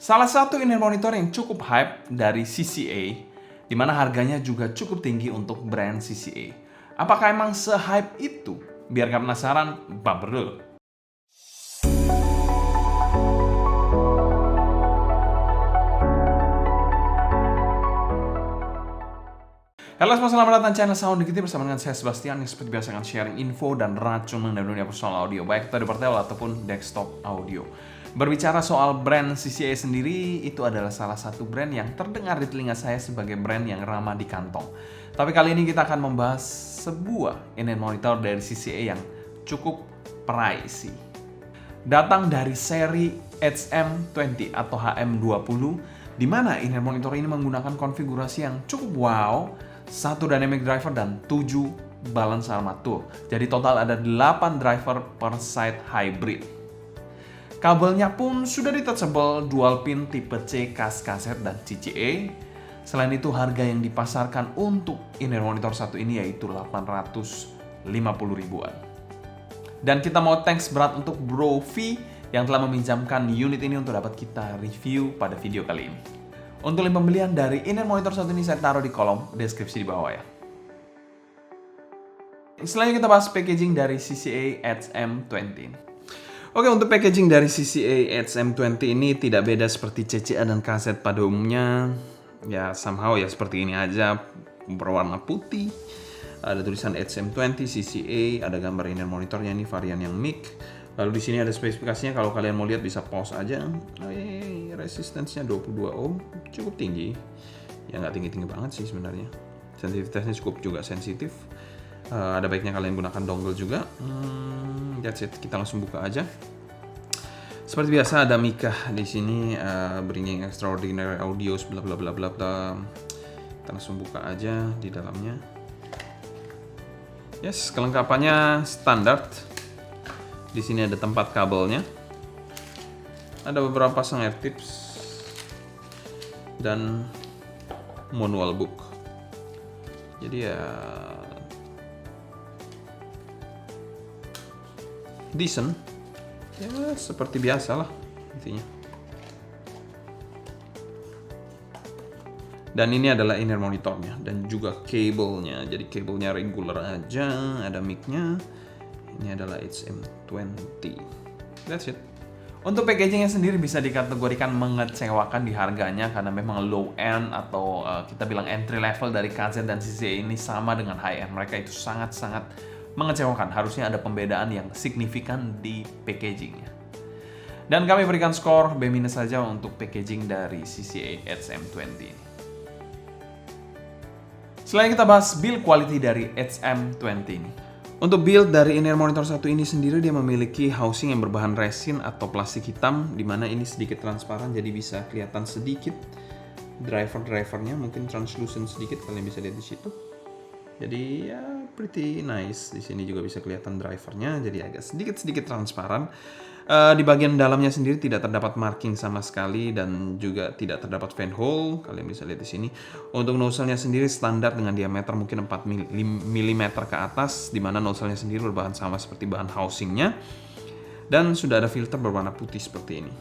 Salah satu in-ear monitor yang cukup hype dari CCA, di mana harganya juga cukup tinggi untuk brand CCA. Apakah emang se-hype itu? Biar gak penasaran, bumper dulu. Halo semua, selamat datang channel Sound Dikit bersama dengan saya Sebastian yang seperti biasa akan sharing info dan racun mengenai dunia personal audio, baik itu di portable ataupun desktop audio. Berbicara soal brand CCA sendiri, itu adalah salah satu brand yang terdengar di telinga saya sebagai brand yang ramah di kantong. Tapi kali ini kita akan membahas sebuah in-ear monitor dari CCA yang cukup pricey. Datang dari seri HM20 atau HM20, di mana in-ear monitor ini menggunakan konfigurasi yang cukup wow, 1 dynamic driver dan 7 balance armature. Jadi total ada 8 driver per side hybrid. Kabelnya pun sudah detachable dual pin tipe C kas kaset dan CCA. Selain itu harga yang dipasarkan untuk in-ear monitor satu ini yaitu 850 ribuan. Dan kita mau thanks berat untuk Bro V yang telah meminjamkan unit ini untuk dapat kita review pada video kali ini. Untuk link pembelian dari in-ear monitor satu ini saya taruh di kolom deskripsi di bawah ya. Selanjutnya kita bahas packaging dari CCA HM20. Oke, untuk packaging dari CCA HM20 ini tidak beda seperti CCA dan kaset pada umumnya. Ya, somehow ya seperti ini aja, berwarna putih. Ada tulisan HM20 CCA, ada gambar in-ear monitornya, ini varian yang mic. Lalu di sini ada spesifikasinya, kalau kalian mau lihat bisa pause aja. Resistance-nya 22 ohm, cukup tinggi. Ya nggak tinggi-tinggi banget sih sebenarnya. Sensitivitasnya cukup juga sensitif. Ada baiknya kalian gunakan dongle juga. That's it. Kita langsung buka aja. Seperti biasa ada mic di sini, bringing extraordinary audio, bla bla bla bla bla. Kita langsung buka aja di dalamnya. Yes, kelengkapannya standar. Di sini ada tempat kabelnya. Ada beberapa pasang air tips dan manual book. Jadi ya decent, ya seperti biasa lah intinya. Dan ini adalah in-ear monitornya dan juga kabelnya. Jadi kabelnya regular aja, ada mic-nya. Ini adalah HM20. That's it. Untuk packagingnya sendiri bisa dikategorikan mengecewakan di harganya karena memang low end atau kita bilang entry level dari KZ dan CCA ini sama dengan high end. Mereka itu sangat-sangat mengecewakan. Harusnya ada pembedaan yang signifikan di packagingnya. Dan kami berikan skor B- saja untuk packaging dari CCA HM20 ini. Selanjutnya kita bahas build quality dari HM20 ini. Untuk build dari in-ear monitor satu ini sendiri, dia memiliki housing yang berbahan resin atau plastik hitam, di mana ini sedikit transparan jadi bisa kelihatan sedikit drivernya, mungkin translucent sedikit, kalian bisa lihat di situ. Jadi ya pretty nice. Di sini juga bisa kelihatan drivernya, jadi agak sedikit transparan. Di bagian dalamnya sendiri tidak terdapat marking sama sekali dan juga tidak terdapat fan hole. Kalian bisa lihat di sini. Untuk nozzle-nya sendiri standar dengan diameter mungkin 4 mm ke atas, di mana nozzle-nya sendiri berbahan sama seperti bahan housing-nya. Dan sudah ada filter berwarna putih seperti ini.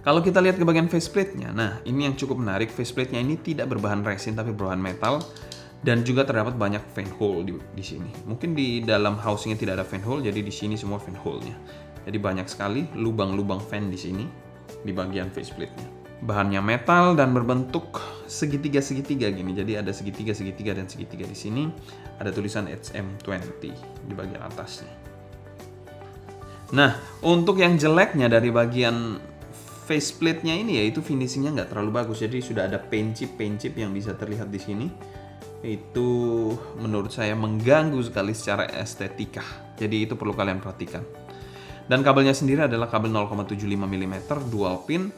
Kalau kita lihat ke bagian faceplate-nya, nah ini yang cukup menarik. Faceplate-nya ini tidak berbahan resin tapi berbahan metal. Dan juga terdapat banyak fan hole di sini. Mungkin di dalam housingnya tidak ada fan hole, jadi di sini semua fan hole-nya. Jadi banyak sekali lubang-lubang fan di sini di bagian faceplate-nya. Bahannya metal dan berbentuk segitiga gini. Jadi ada segitiga dan segitiga di sini. Ada tulisan HM20 di bagian atasnya. Nah, untuk yang jeleknya dari bagian faceplate-nya ini yaitu finishing-nya nggak terlalu bagus. Jadi sudah ada paint chip yang bisa terlihat di sini. Itu menurut saya mengganggu sekali secara estetika. Jadi itu perlu kalian perhatikan. Dan kabelnya sendiri adalah kabel 0,75 mm dual pin.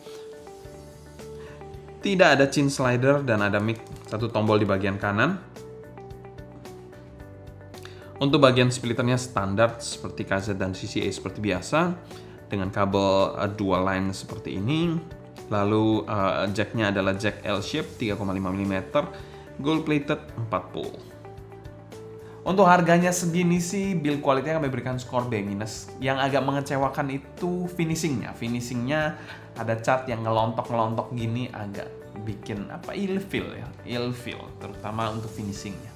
Tidak ada chin slider dan ada mic, satu tombol di bagian kanan. Untuk bagian splitternya standar seperti KZ dan CCA seperti biasa dengan kabel dual line seperti ini. Lalu jacknya adalah jack L shape 3,5 mm. Gold plated 4 pole. Untuk harganya segini sih, build quality-nya kami berikan skor B-. Yang agak mengecewakan itu finishingnya. Finishingnya ada cat yang ngelontok-ngelontok gini, agak bikin ilfeel ya, ilfeel, terutama untuk finishingnya.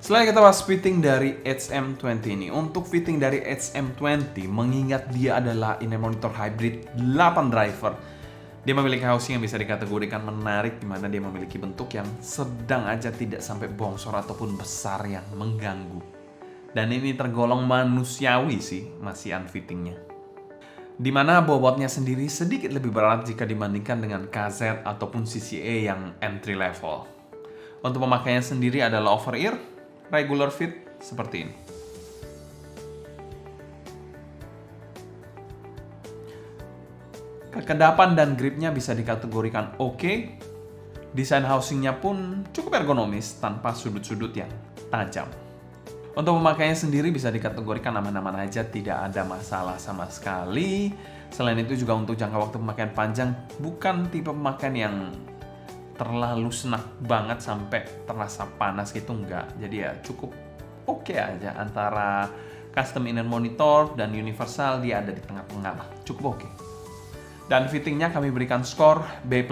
Selanjutnya kita bahas fitting dari HM20 ini. Untuk fitting dari HM20, mengingat dia adalah ini monitor hybrid 8 driver, dia memiliki housing yang bisa dikategorikan menarik, di mana dia memiliki bentuk yang sedang aja, tidak sampai bongsor ataupun besar yang mengganggu. Dan ini tergolong manusiawi sih, masih unfittingnya. Di mana bobotnya sendiri sedikit lebih berat jika dibandingkan dengan KZ ataupun CCA yang entry level. Untuk pemakaiannya sendiri adalah over ear, regular fit seperti ini. Kekedapan dan gripnya bisa dikategorikan oke. Desain housingnya pun cukup ergonomis tanpa sudut-sudut yang tajam. Untuk pemakaiannya sendiri bisa dikategorikan aman-aman aja, tidak ada masalah sama sekali. Selain itu juga untuk jangka waktu pemakaian panjang, bukan tipe pemakaian yang terlalu senak banget sampai terasa panas gitu, enggak. Jadi ya cukup oke aja, antara custom inner monitor dan universal dia ada di tengah-tengah lah, cukup oke. Dan fittingnya kami berikan skor B+.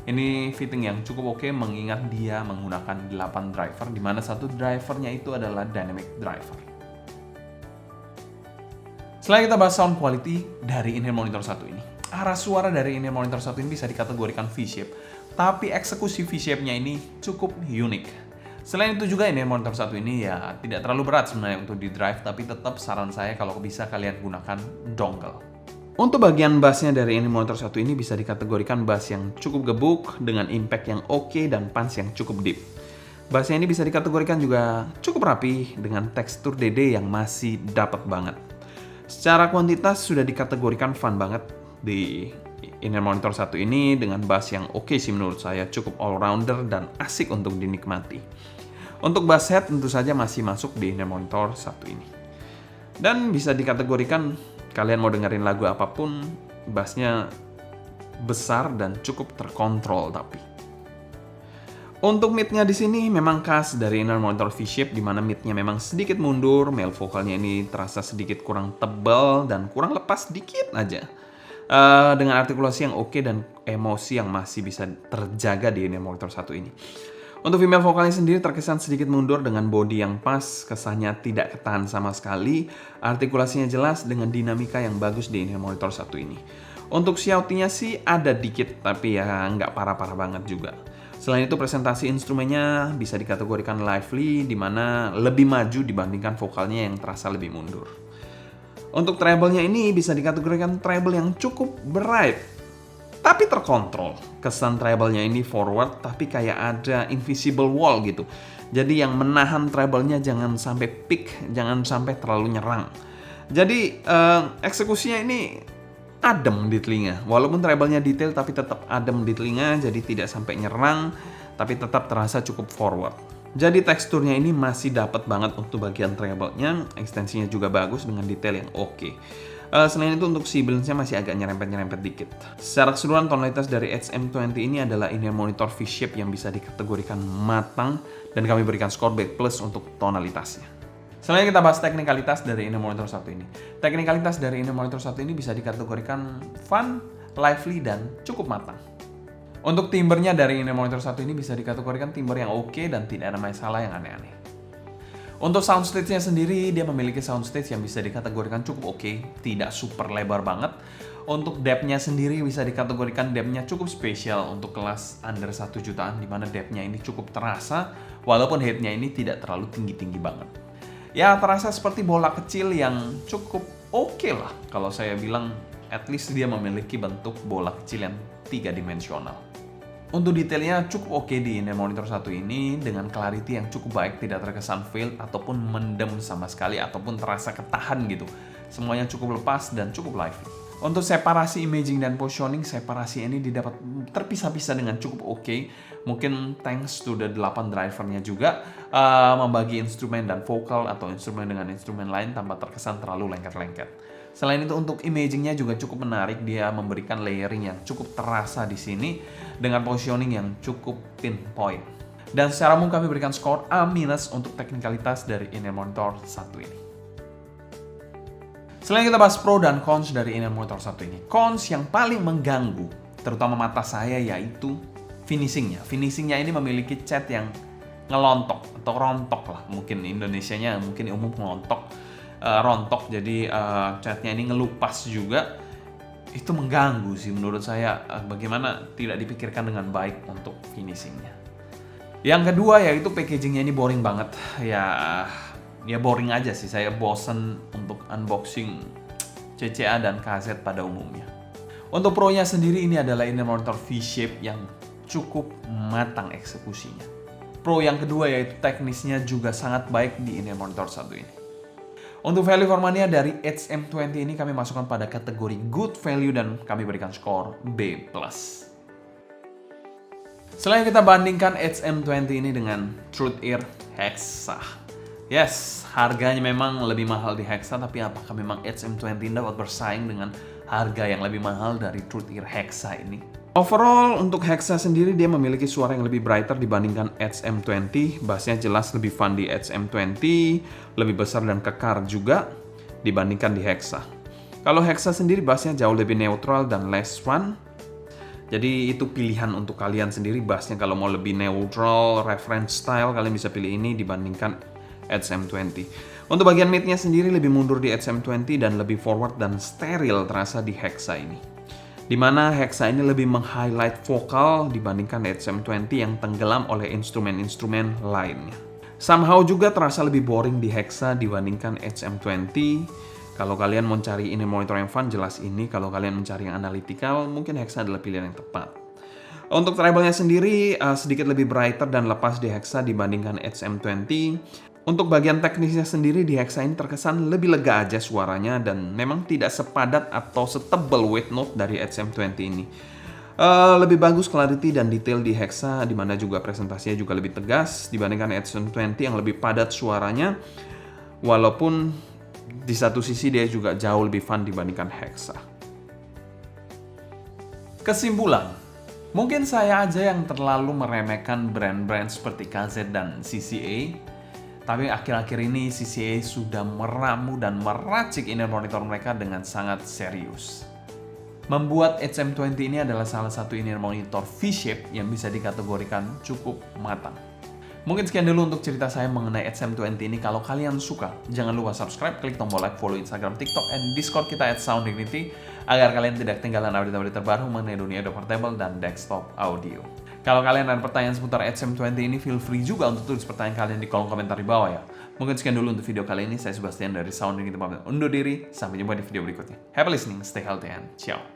Ini fitting yang cukup oke, mengingat dia menggunakan 8 driver, di mana satu drivernya itu adalah dynamic driver. Selanjutnya kita bahas sound quality dari in-ear monitor satu ini. Arah suara dari in-ear monitor satu ini bisa dikategorikan V-shape, tapi eksekusi V-shape-nya ini cukup unik. Selain itu juga in-ear monitor satu ini ya tidak terlalu berat sebenarnya untuk di drive, tapi tetap saran saya kalau bisa kalian gunakan dongle. Untuk bagian bassnya dari in-ear monitor satu ini bisa dikategorikan bass yang cukup gebuk dengan impact yang oke dan punch yang cukup deep. Bassnya ini bisa dikategorikan juga cukup rapi dengan tekstur DD yang masih dapat banget. Secara kuantitas sudah dikategorikan fun banget di in-ear monitor satu ini dengan bass yang oke sih menurut saya, cukup all-rounder dan asik untuk dinikmati. Untuk bass head tentu saja masih masuk di in-ear monitor satu ini. Dan bisa dikategorikan kalian mau dengerin lagu apapun, bassnya besar dan cukup terkontrol tapi. Untuk mid-nya di sini memang khas dari in-ear monitor V-shape, di mana mid-nya memang sedikit mundur, male vokalnya ini terasa sedikit kurang tebal dan kurang lepas dikit aja. Dengan artikulasi yang oke dan emosi yang masih bisa terjaga di in-ear monitor satu ini. Untuk female vokalnya sendiri terkesan sedikit mundur dengan body yang pas, kesannya tidak ketahan sama sekali, artikulasinya jelas dengan dinamika yang bagus di in-ear monitor satu ini. Untuk shouting-nya sih ada dikit, tapi ya nggak parah-parah banget juga. Selain itu presentasi instrumennya bisa dikategorikan lively, di mana lebih maju dibandingkan vokalnya yang terasa lebih mundur. Untuk treble-nya ini bisa dikategorikan treble yang cukup bright, tapi terkontrol. Kesan treble-nya ini forward, tapi kayak ada invisible wall gitu. Jadi yang menahan treble-nya jangan sampai peak, jangan sampai terlalu nyerang. Jadi eksekusinya ini adem di telinga. Walaupun treble-nya detail, tapi tetap adem di telinga. Jadi tidak sampai nyerang, tapi tetap terasa cukup forward. Jadi teksturnya ini masih dapat banget untuk bagian treble-nya. Ekstensinya juga bagus dengan detail yang oke. Selain itu untuk sibilance-nya masih agak nyerempet-nyerempet dikit. Secara keseluruhan tonalitas dari HM20 ini adalah in-ear monitor V-shape yang bisa dikategorikan matang dan kami berikan skor B+ untuk tonalitasnya. Selanjutnya kita bahas teknikalitas dari in-ear monitor satu ini. Teknikalitas dari in-ear monitor satu ini bisa dikategorikan fun, lively, dan cukup matang. Untuk timbernya dari in-ear monitor satu ini bisa dikategorikan timber yang oke dan tidak ada masalah yang aneh-aneh. Untuk soundstage-nya sendiri, dia memiliki soundstage yang bisa dikategorikan cukup oke, tidak super lebar banget. Untuk depth-nya sendiri bisa dikategorikan depth-nya cukup spesial untuk kelas under 1 jutaan, di mana depth-nya ini cukup terasa, walaupun height-nya ini tidak terlalu tinggi-tinggi banget. Ya, terasa seperti bola kecil yang cukup oke lah, kalau saya bilang at least dia memiliki bentuk bola kecil yang 3-dimensional. Untuk detailnya cukup oke di in-ear monitor satu ini dengan clarity yang cukup baik, tidak terkesan failed ataupun mendem sama sekali ataupun terasa ketahan gitu. Semuanya cukup lepas dan cukup lively. Untuk separasi imaging dan positioning, separasi ini didapat terpisah-pisah dengan cukup oke. Mungkin thanks to the 8 drivernya juga membagi instrumen dan vokal atau instrumen dengan instrumen lain tanpa terkesan terlalu lengket-lengket. Selain itu untuk imagingnya juga cukup menarik, dia memberikan layering yang cukup terasa di sini dengan positioning yang cukup pinpoint. Dan secara umum kami berikan skor A- untuk teknikalitas dari in-ear monitor satu ini. Selain kita bahas pro dan cons dari in-ear monitor satu ini, cons yang paling mengganggu, terutama mata saya, yaitu finishingnya. Finishingnya ini memiliki cat yang ngelontok atau rontok lah, mungkin Indonesianya mungkin umum ngelontok, rontok, jadi catnya ini ngelupas juga. Itu mengganggu sih menurut saya, bagaimana tidak dipikirkan dengan baik untuk finishingnya. Yang kedua yaitu packagingnya ini boring banget, ya boring aja sih, saya bosen untuk unboxing CCA dan KZ pada umumnya. Untuk pro-nya sendiri ini adalah in-ear monitor V-shape yang cukup matang eksekusinya. Pro yang kedua yaitu teknisnya juga sangat baik di in-ear monitor satu ini. Untuk value for money dari Edge M20 ini kami masukkan pada kategori good value dan kami berikan skor B+. Selain kita bandingkan Edge M20 ini dengan Truhear Hexa. Yes, harganya memang lebih mahal di Hexa, tapi apakah memang Edge M20 dapat bersaing dengan harga yang lebih mahal dari Truhear Hexa ini? Overall, untuk Hexa sendiri dia memiliki suara yang lebih brighter dibandingkan Edge M20. Bassnya jelas lebih fun di Edge M20, lebih besar dan kekar juga dibandingkan di Hexa. Kalau Hexa sendiri bassnya jauh lebih neutral dan less fun. Jadi itu pilihan untuk kalian sendiri, bassnya kalau mau lebih neutral, reference style, kalian bisa pilih ini dibandingkan Edge M20. Untuk bagian mid-nya sendiri lebih mundur di Edge M20 dan lebih forward dan steril terasa di Hexa ini. Dimana Hexa ini lebih meng-highlight vokal dibandingkan Edge M20 yang tenggelam oleh instrumen-instrumen lainnya. Somehow juga terasa lebih boring di Hexa dibandingkan Edge M20. Kalau kalian mau cari in-ear monitor yang fun, jelas ini. Kalau kalian mencari yang analytical, mungkin Hexa adalah pilihan yang tepat. Untuk treble-nya sendiri sedikit lebih brighter dan lepas di Hexa dibandingkan Edge M20. Untuk bagian teknisnya sendiri di Hexa ini terkesan lebih lega aja suaranya dan memang tidak sepadat atau setebal weight note dari Edge M20 ini. Lebih bagus clarity dan detail di Hexa, di mana juga presentasinya juga lebih tegas dibandingkan Edge M20 yang lebih padat suaranya. Walaupun di satu sisi dia juga jauh lebih fun dibandingkan Hexa. Kesimpulan, mungkin saya aja yang terlalu meremehkan brand-brand seperti KZ dan CCA. Tapi akhir-akhir ini CCA sudah meramu dan meracik in-ear monitor mereka dengan sangat serius. Membuat Edge M20 ini adalah salah satu in-ear monitor V-shape yang bisa dikategorikan cukup matang. Mungkin sekian dulu untuk cerita saya mengenai Edge M20 ini. Kalau kalian suka, jangan lupa subscribe, klik tombol like, follow Instagram, TikTok, and Discord kita @Sounddignity agar kalian tidak ketinggalan update-update terbaru mengenai dunia portable dan desktop audio. Kalau kalian ada pertanyaan seputar Edge M20 ini, feel free juga untuk tulis pertanyaan kalian di kolom komentar di bawah ya. Mungkin sekian dulu untuk video kali ini. Saya Sebastian dari Sounddignity pamit undur diri. Sampai jumpa di video berikutnya. Happy listening, stay healthy, and ciao.